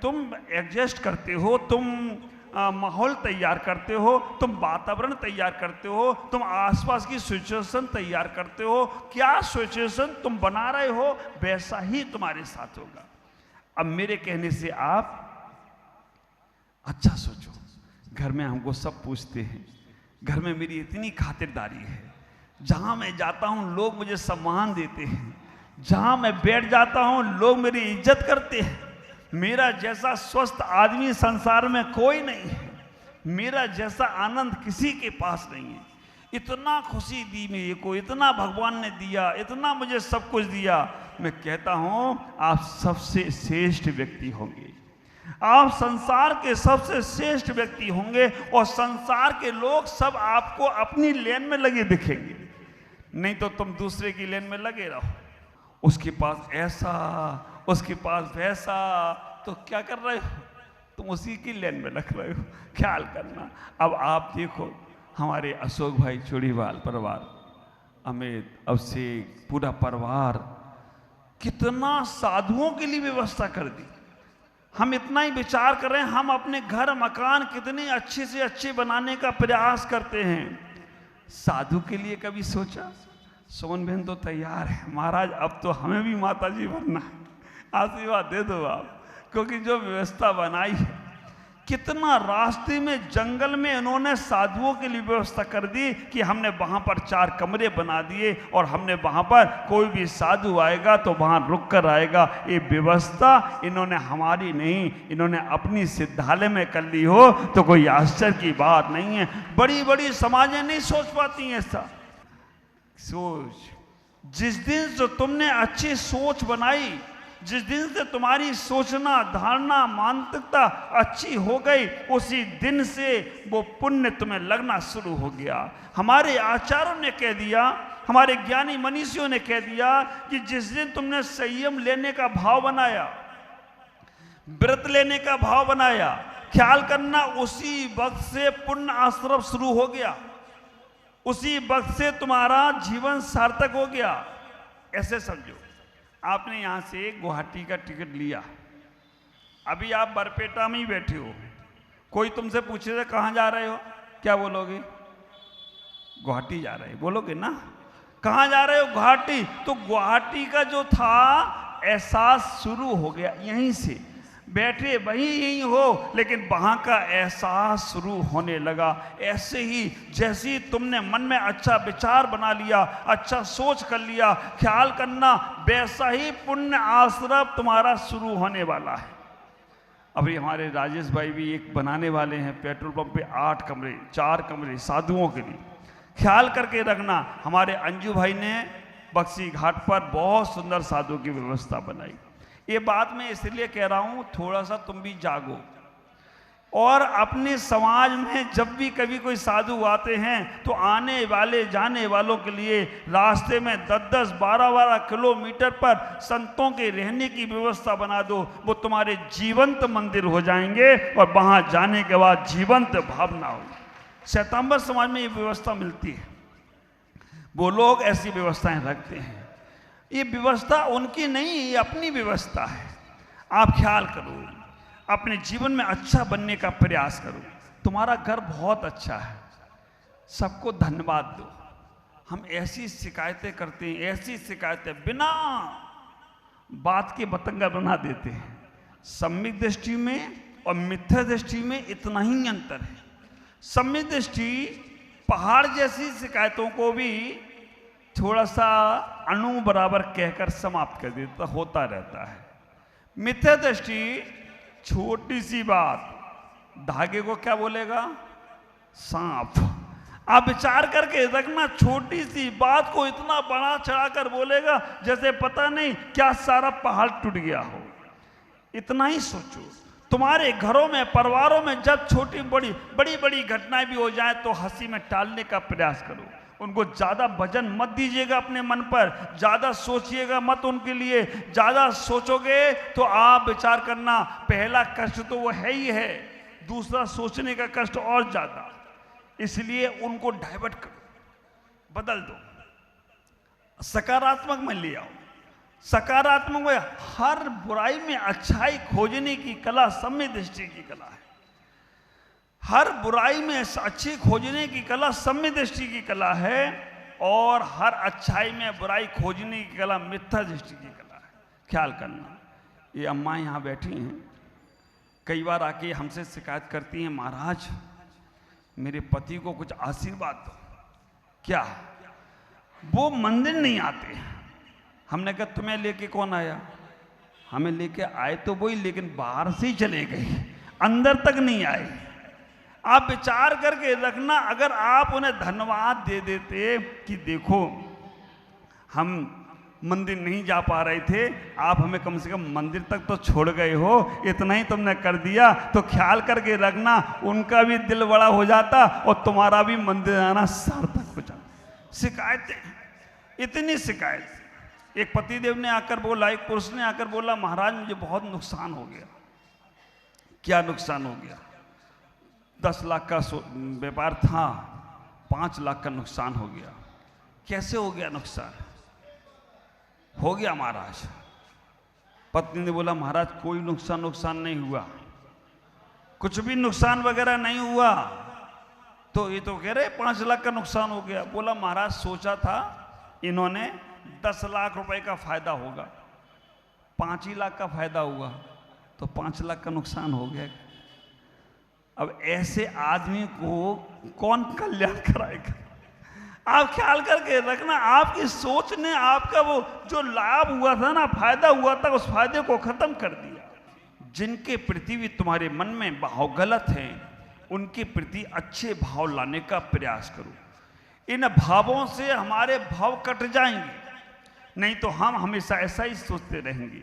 तुम एडजस्ट करते हो, तुम माहौल तैयार करते हो, तुम वातावरण तैयार करते हो, तुम आसपास की सिचुएशन तैयार करते हो। क्या सिचुएशन तुम बना रहे हो वैसा ही तुम्हारे साथ होगा। अब मेरे कहने से आप अच्छा सोचो। घर में हमको सब पूछते हैं, घर में मेरी इतनी खातिरदारी है, जहां मैं जाता हूं लोग मुझे सम्मान देते हैं, जहां मैं बैठ जाता हूं लोग मेरी इज्जत करते हैं। मेरा जैसा स्वस्थ आदमी संसार में कोई नहीं है, मेरा जैसा आनंद किसी के पास नहीं है। इतना खुशी दी मेरे को, इतना भगवान ने दिया, इतना मुझे सब कुछ दिया। मैं कहता हूं आप सबसे श्रेष्ठ व्यक्ति होंगे, आप संसार के सबसे श्रेष्ठ व्यक्ति होंगे, और संसार के लोग सब आपको अपनी लेन में लगे दिखेंगे। नहीं तो तुम दूसरे की लेन में लगे रहो, उसके पास ऐसा, उसके पास वैसा, तो क्या कर रहे हो? तुम उसी की लेन में लग रहे हो। ख्याल करना। अब आप देखो, हमारे अशोक भाई चूड़ीवाल परिवार, अमित, अभिषेक, पूरा परिवार कितना साधुओं के लिए व्यवस्था कर दी। हम इतना ही विचार कर रहे हैं, हम अपने घर मकान कितने अच्छे से अच्छे बनाने का प्रयास करते हैं। साधु के लिए कभी सोचा? सोन बहन तो तैयार है, महाराज अब तो हमें भी माता जी बनना है, आशीर्वाद दे दो आप। क्योंकि जो व्यवस्था बनाई है, कितना रास्ते में जंगल में इन्होंने साधुओं के लिए व्यवस्था कर दी कि हमने वहां पर 4 कमरे बना दिए, और हमने वहां पर कोई भी साधु आएगा तो वहां रुक कर आएगा। ये व्यवस्था इन्होंने हमारी नहीं, इन्होंने अपनी सिद्धालय में कर ली हो तो कोई आश्चर्य की बात नहीं है। बड़ी बड़ी समाजें नहीं सोच पाती हैं ऐसा। सोच, जिस दिन से तुमने अच्छी सोच बनाई, जिस दिन से तुम्हारी सोचना, धारणा, मानसिकता अच्छी हो गई, उसी दिन से वो पुण्य तुम्हें लगना शुरू हो गया। हमारे आचार्यों ने कह दिया, हमारे ज्ञानी मनीषियों ने कह दिया कि जिस दिन तुमने संयम लेने का भाव बनाया, व्रत लेने का भाव बनाया, ख्याल करना, उसी वक्त से पुण्य आश्रम शुरू हो गया, उसी वक्त से तुम्हारा जीवन सार्थक हो गया। ऐसे समझो, आपने यहां से गुवाहाटी का टिकट लिया, अभी आप बरपेटा में ही बैठे हो, कोई तुमसे पूछे कहां जा रहे हो, क्या बोलोगे? गुवाहाटी जा रहे हो बोलोगे ना। कहां जा रहे हो? गुवाहाटी। तो गुवाहाटी का जो था एहसास शुरू हो गया यहीं से, बैठे वही यहीं हो, लेकिन वहां का एहसास शुरू होने लगा। ऐसे ही जैसे ही तुमने मन में अच्छा विचार बना लिया, अच्छा सोच कर लिया, ख्याल करना, वैसा ही पुण्य आश्रम तुम्हारा शुरू होने वाला है। अभी हमारे राजेश भाई भी एक बनाने वाले हैं पेट्रोल पंप पे 8 कमरे, 4 कमरे साधुओं के लिए। ख्याल करके रखना, हमारे अंजू भाई ने बक्सी घाट पर बहुत सुंदर साधुओं की व्यवस्था बनाई। ये बात मैं इसलिए कह रहा हूं, थोड़ा सा तुम भी जागो, और अपने समाज में जब भी कभी कोई साधु आते हैं तो आने वाले जाने वालों के लिए रास्ते में 10-10, 12-12 किलोमीटर पर संतों के रहने की व्यवस्था बना दो। वो तुम्हारे जीवंत मंदिर हो जाएंगे, और वहां जाने के बाद जीवंत भावना हो। श्वेतांबर समाज में ये व्यवस्था मिलती है, वो लोग ऐसी व्यवस्थाएं रखते हैं। ये व्यवस्था उनकी नहीं, ये अपनी व्यवस्था है। आप ख्याल करो, अपने जीवन में अच्छा बनने का प्रयास करो। तुम्हारा घर बहुत अच्छा है, सबको धन्यवाद दो। हम ऐसी शिकायतें करते हैं, ऐसी शिकायतें बिना बात के बतंगा बना देते हैं। सम्यक दृष्टि में और मिथ्या दृष्टि में इतना ही अंतर है। सम्यक दृष्टि पहाड़ जैसी शिकायतों को भी थोड़ा सा अणु बराबर कहकर समाप्त कर देता, होता रहता है। मिथ्या दृष्टि छोटी सी बात, धागे को क्या बोलेगा? सांप। आप विचार करके रखना, छोटी सी बात को इतना बड़ा चढ़ाकर बोलेगा जैसे पता नहीं क्या सारा पहाड़ टूट गया हो। इतना ही सोचो, तुम्हारे घरों में, परिवारों में जब छोटी बड़ी घटनाएं भी हो जाए तो हंसी में टालने का प्रयास करो। उनको ज्यादा वजन मत दीजिएगा अपने मन पर, ज्यादा सोचिएगा मत उनके लिए। ज्यादा सोचोगे तो आप विचार करना, पहला कष्ट तो वो है ही है, दूसरा सोचने का कष्ट और ज्यादा। इसलिए उनको डाइवर्ट करो, बदल दो, सकारात्मक में ले आओ। सकारात्मक में हर बुराई में अच्छाई खोजने की कला सम्य दृष्टि की कला है। हर बुराई में अच्छी खोजने की कला सम्य दृष्टि की कला है, और हर अच्छाई में बुराई खोजने की कला मिथ्या दृष्टि की कला है। ख्याल करना, ये अम्मा यहाँ बैठी हैं, कई बार आके हमसे शिकायत करती हैं, महाराज मेरे पति को कुछ आशीर्वाद दो। क्या? वो मंदिर नहीं आते। हमने कहा तुम्हें लेके कौन आया? हमें लेके आए तो वही, लेकिन बाहर से ही चले गए, अंदर तक नहीं आए। आप विचार करके रखना, अगर आप उन्हें धन्यवाद दे देते कि देखो हम मंदिर नहीं जा पा रहे थे, आप हमें कम से कम मंदिर तक तो छोड़ गए हो, इतना ही तुमने कर दिया, तो ख्याल करके रखना उनका भी दिल बड़ा हो जाता और तुम्हारा भी मंदिर आना सार्थक हो जाता। शिकायतें, इतनी शिकायत। एक पतिदेव ने आकर बोला, एक पुरुष ने आकर बोला, महाराज मुझे बहुत नुकसान हो गया। क्या नुकसान हो गया? 10 लाख का व्यापार था, 5 लाख का नुकसान हो गया। कैसे हो गया नुकसान? हो गया महाराज। पत्नी ने बोला, महाराज कोई नुकसान नहीं हुआ, कुछ भी नुकसान वगैरह नहीं हुआ। तो ये तो कह रहे 5 लाख का नुकसान हो गया। बोला, महाराज सोचा था इन्होंने 10 लाख रुपए का फायदा होगा, 5 ही लाख का फायदा हुआ, तो 5 लाख का नुकसान हो गया। अब ऐसे आदमी को कौन कल्याण कराएगा? आप ख्याल करके रखना, आपकी सोच ने आपका वो जो लाभ हुआ था ना, फायदा हुआ था, उस फायदे को खत्म कर दिया। जिनके प्रति भी तुम्हारे मन में भाव गलत हैं, उनके प्रति अच्छे भाव लाने का प्रयास करो। इन भावों से हमारे भाव कट जाएंगे, नहीं तो हम हमेशा ऐसा ही सोचते रहेंगे।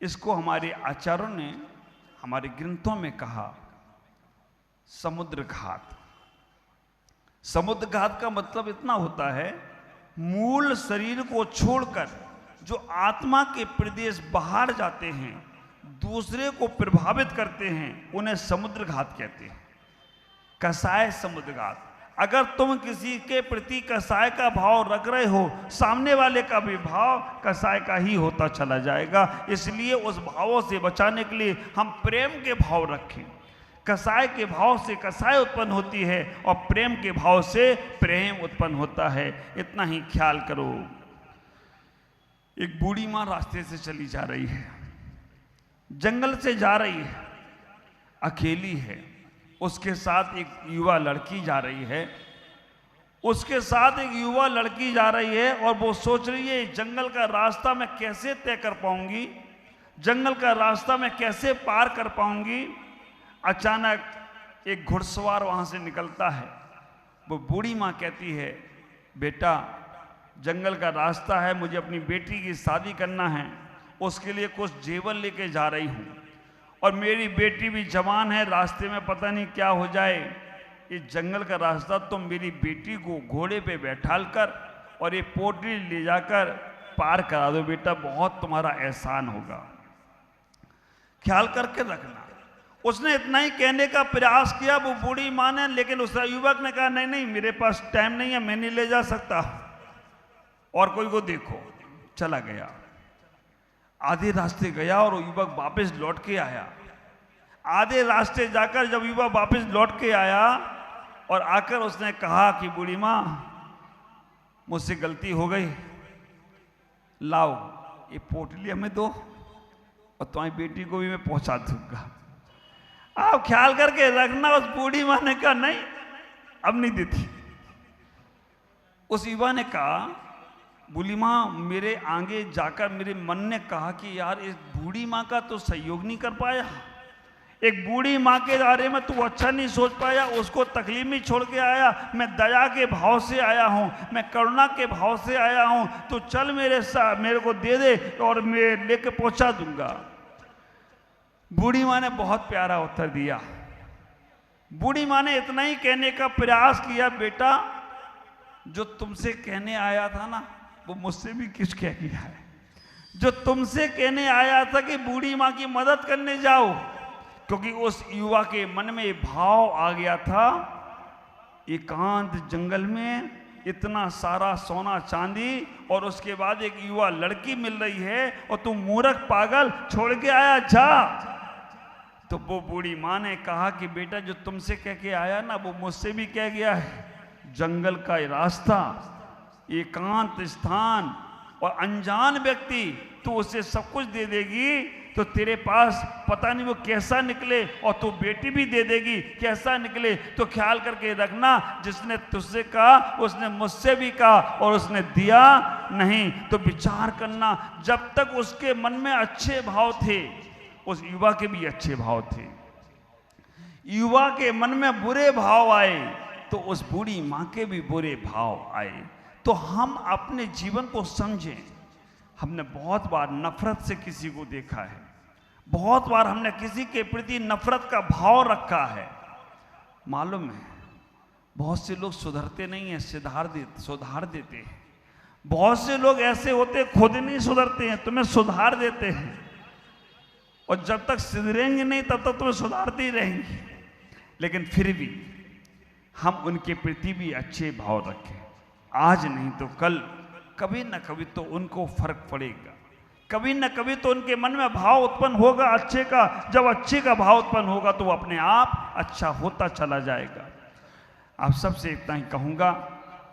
इसको हमारे आचार्यों ने हमारे ग्रंथों में कहा समुद्र घात। समुद्र घात का मतलब इतना होता है, मूल शरीर को छोड़कर जो आत्मा के प्रदेश बाहर जाते हैं, दूसरे को प्रभावित करते हैं, उन्हें समुद्र घात कहते हैं। कसाय समुद्र घात। अगर तुम किसी के प्रति कसाय का भाव रख रहे हो, सामने वाले का भी भाव कसाय का ही होता चला जाएगा। इसलिए उस भावों से बचाने के लिए हम प्रेम के भाव रखें। कसाय के भाव से कसाय उत्पन्न होती है और प्रेम के भाव से प्रेम उत्पन्न होता है। इतना ही ख्याल करो। एक बूढ़ी माँ रास्ते से चली जा रही है, जंगल से जा रही है, अकेली है। उसके साथ एक युवा लड़की जा रही है, उसके साथ एक युवा लड़की जा रही है, और वो सोच रही है जंगल का रास्ता मैं कैसे तय कर पाऊंगी, जंगल का रास्ता मैं कैसे पार कर पाऊंगी। अचानक एक घुड़सवार वहां से निकलता है। वो बूढ़ी माँ कहती है, बेटा जंगल का रास्ता है, मुझे अपनी बेटी की शादी करना है, उसके लिए कुछ जेवर लेके जा रही हूँ, और मेरी बेटी भी जवान है, रास्ते में पता नहीं क्या हो जाए। इस जंगल का रास्ता तुम मेरी बेटी को घोड़े पे बैठाल कर और ये पोटली ले जाकर पार करा दो बेटा, बहुत तुम्हारा एहसान होगा। ख्याल करके रखना। उसने इतना ही कहने का प्रयास किया वो बूढ़ी माँ ने, लेकिन उस युवक ने कहा नहीं नहीं मेरे पास टाइम नहीं है, मैं नहीं ले जा सकता, और कोई को देखो। चला गया, आधे रास्ते गया और युवक वापस लौट के आया। आधे रास्ते जाकर जब युवक वापस लौट के आया और आकर उसने कहा कि बूढ़ी माँ मुझसे गलती हो गई, लाओ ये पोटली हमें दो और तुम्हारी बेटी को भी मैं पहुंचा दूंगा। आप ख्याल करके रखना, उस बूढ़ी माँ ने कहा नहीं अब नहीं देती। उस युवा ने कहा बूढ़ी माँ मेरे आगे जाकर मेरे मन ने कहा कि यार इस बूढ़ी माँ का तो सहयोग नहीं कर पाया, एक बूढ़ी माँ के बारे में तू अच्छा नहीं सोच पाया, उसको तकलीफ में छोड़ के आया। मैं दया के भाव से आया हूँ, मैं करुणा के भाव से आया हूँ, तो चल मेरे साथ, मेरे को दे दे और मैं लेके पहुँचा दूंगा। बूढ़ी माँ ने बहुत प्यारा उत्तर दिया। बूढ़ी माँ ने इतना ही कहने का प्रयास किया, बेटा जो तुमसे कहने आया था ना वो मुझसे भी कुछ कह गया है। जो तुमसे कहने आया था कि बूढ़ी माँ की मदद करने जाओ, क्योंकि उस युवा के मन में भाव आ गया था एकांत जंगल में इतना सारा सोना चांदी और उसके बाद एक युवा लड़की मिल रही है और तुम मूर्ख पागल छोड़ के आया जा। तो वो बूढ़ी माँ ने कहा कि बेटा जो तुमसे कह के आया ना वो मुझसे भी कह गया है। जंगल का रास्ता, एकांत स्थान और अनजान व्यक्ति, तू उसे सब कुछ दे देगी तो तेरे पास पता नहीं वो कैसा निकले, और तू बेटी भी दे देगी कैसा निकले। तो ख्याल करके रखना, जिसने तुझसे कहा उसने मुझसे भी कहा और उसने दिया नहीं। तो विचार करना, जब तक उसके मन में अच्छे भाव थे उस युवा के भी अच्छे भाव थे, युवा के मन में बुरे भाव आए तो उस बूढ़ी माँ के भी बुरे भाव आए। तो हम अपने जीवन को समझें। हमने बहुत बार नफरत से किसी को देखा है, बहुत बार हमने किसी के प्रति नफरत का भाव रखा है। मालूम है बहुत से लोग सुधरते नहीं हैं, सुधार देते हैं। बहुत से लोग ऐसे होते खुद नहीं सुधरते हैं, तुम्हें सुधार देते हैं, और जब तक सुधरेंगे नहीं तब तक तुम्हें सुधारते ही रहेंगे। लेकिन फिर भी हम उनके प्रति भी अच्छे भाव रखें। आज नहीं तो कल कभी न कभी तो उनको फर्क पड़ेगा, कभी न कभी तो उनके मन में भाव उत्पन्न होगा अच्छे का। जब अच्छे का भाव उत्पन्न होगा तो वो अपने आप अच्छा होता चला जाएगा। आप सबसे इतना ही कहूँगा,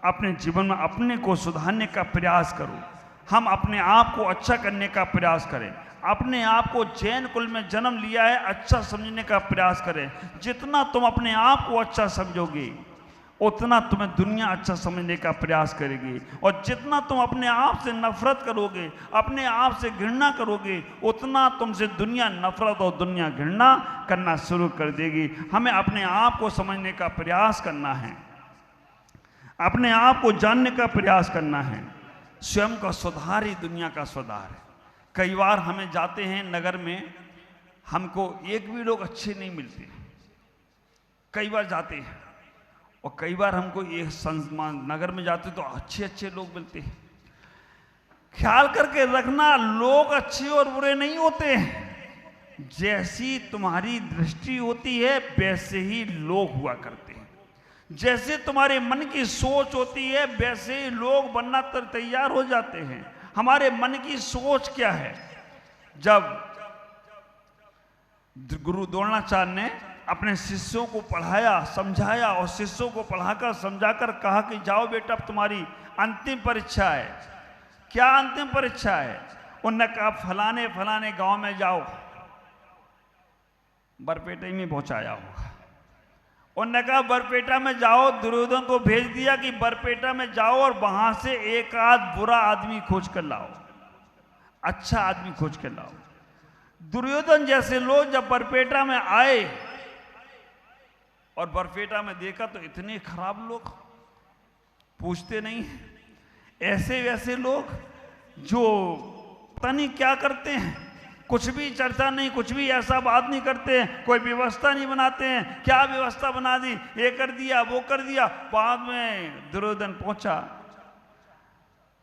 अपने जीवन में अपने को सुधारने का प्रयास करो। हम अपने आप को अच्छा करने का प्रयास करें। अपने आप को जैन कुल में जन्म लिया है अच्छा समझने का प्रयास करें। जितना तुम अपने आप को अच्छा समझोगे उतना तुम्हें दुनिया अच्छा समझने का प्रयास करेगी, और जितना तुम अपने आप से नफरत करोगे, अपने आप से घृणा करोगे, उतना तुमसे दुनिया नफरत और दुनिया घृणा करना शुरू कर देगी। हमें अपने आप को समझने का प्रयास करना है, अपने आप को जानने का प्रयास करना है। स्वयं का सुधार ही दुनिया का सुधार है। कई बार हमें जाते हैं नगर में, हमको एक भी लोग अच्छे नहीं मिलते, कई बार जाते हैं, और कई बार हमको ये नगर में जाते तो अच्छे अच्छे लोग मिलते हैं। ख्याल करके रखना, लोग अच्छे और बुरे नहीं होते हैं। जैसी तुम्हारी दृष्टि होती है वैसे ही लोग हुआ करते हैं। जैसे तुम्हारे मन की सोच होती है वैसे ही लोग बनना तैयार हो जाते हैं। हमारे मन की सोच क्या है? जब गुरु द्रोणाचार्य ने अपने शिष्यों को पढ़ाया, समझाया, और शिष्यों को पढ़ाकर समझाकर कहा कि जाओ बेटा अब तुम्हारी अंतिम परीक्षा है। क्या अंतिम परीक्षा है? उन्होंने कहा फलाने फलाने गांव में जाओ। बरपेटे में पहुंचाया होगा। उन्होंने कहा बरपेटा में जाओ। दुर्योधन को भेज दिया कि बरपेटा में जाओ और वहां से एक आध बुरा आदमी खोज कर लाओ, अच्छा आदमी खोज कर लाओ। दुर्योधन जैसे लोग जब बरपेटा में आए और बरपेटा में देखा तो इतने खराब लोग, पूछते नहीं, ऐसे वैसे लोग जो पता नहीं क्या करते हैं, कुछ भी चर्चा नहीं, कुछ भी ऐसा बात नहीं करते हैं, कोई व्यवस्था नहीं बनाते हैं। क्या व्यवस्था बना दी, ये कर दिया वो कर दिया। बाद में दुर्योधन पहुंचा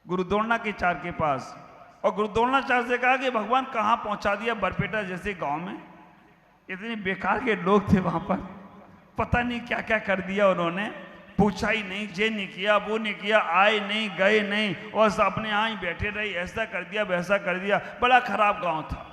गुरु द्रोणाचार्य के पास, और गुरु द्रोणाचार्य से कहा कि भगवान कहाँ पहुंचा दिया, बरपेटा जैसे गांव में इतने बेकार के लोग थे, वहां पर पता नहीं क्या क्या कर दिया उन्होंने। पूछा ही नहीं, जे नहीं किया वो नहीं किया, आए नहीं गए नहीं, और अपने यहाँ ही बैठे रहे, ऐसा कर दिया वैसा कर दिया। बड़ा खराब गांव था।